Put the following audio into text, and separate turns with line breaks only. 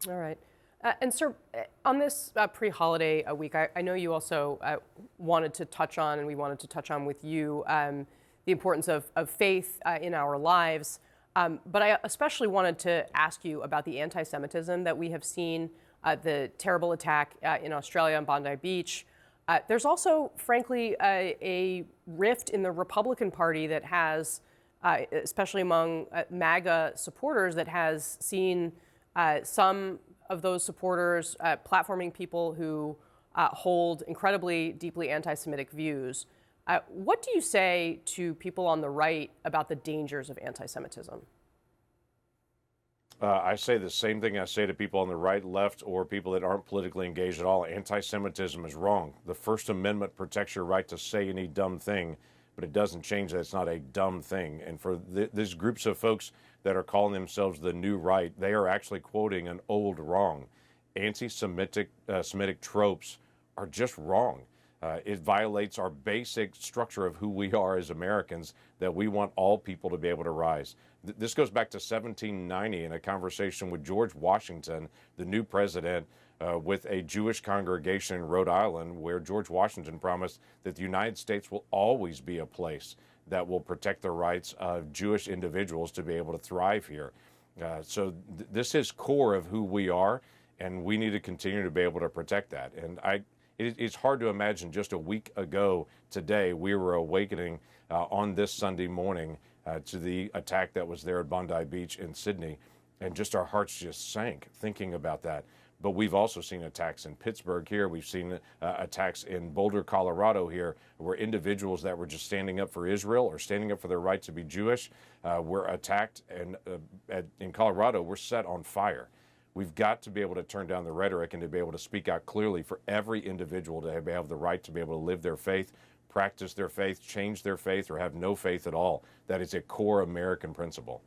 All right. And sir, on this pre-holiday week, I know you also wanted to touch on, and we wanted to touch on with you, the importance of faith in our lives. But I especially wanted to ask you about the anti-Semitism that we have seen, the terrible attack in Australia on Bondi Beach. There's also, frankly, a rift in the Republican Party that has, especially among MAGA supporters, that has seen some of those supporters platforming people who hold incredibly deeply anti-Semitic views. What do you say to people on the right about the dangers of anti-Semitism?
I say the same thing I say to people on the right, left, or people that aren't politically engaged at all. Anti-Semitism is wrong. The First Amendment protects your right to say any dumb thing, but it doesn't change that it's not a dumb thing. And for these groups of folks that are calling themselves the new right, they are actually quoting an old wrong. Anti-Semitic Semitic tropes are just wrong. It violates our basic structure of who we are as Americans, that we want all people to be able to rise. This goes back to 1790 in a conversation with George Washington, the new president, with a Jewish congregation in Rhode Island, where George Washington promised that the United States will always be a place that will protect the rights of Jewish individuals to be able to thrive here. So this is core of who we are, and we need to continue to be able to protect that. And it's hard to imagine just a week ago today we were awakening on this Sunday morning to the attack that was there at Bondi Beach in Sydney, and just our hearts just sank thinking about that. But we've also seen attacks in Pittsburgh here. We've seen attacks in Boulder, Colorado here, where individuals that were just standing up for Israel or standing up for their right to be Jewish were attacked. And in Colorado, we're set on fire. We've got to be able to turn down the rhetoric and to be able to speak out clearly for every individual to have the right to be able to live their faith, practice their faith, change their faith, or have no faith at all. That is a core American principle.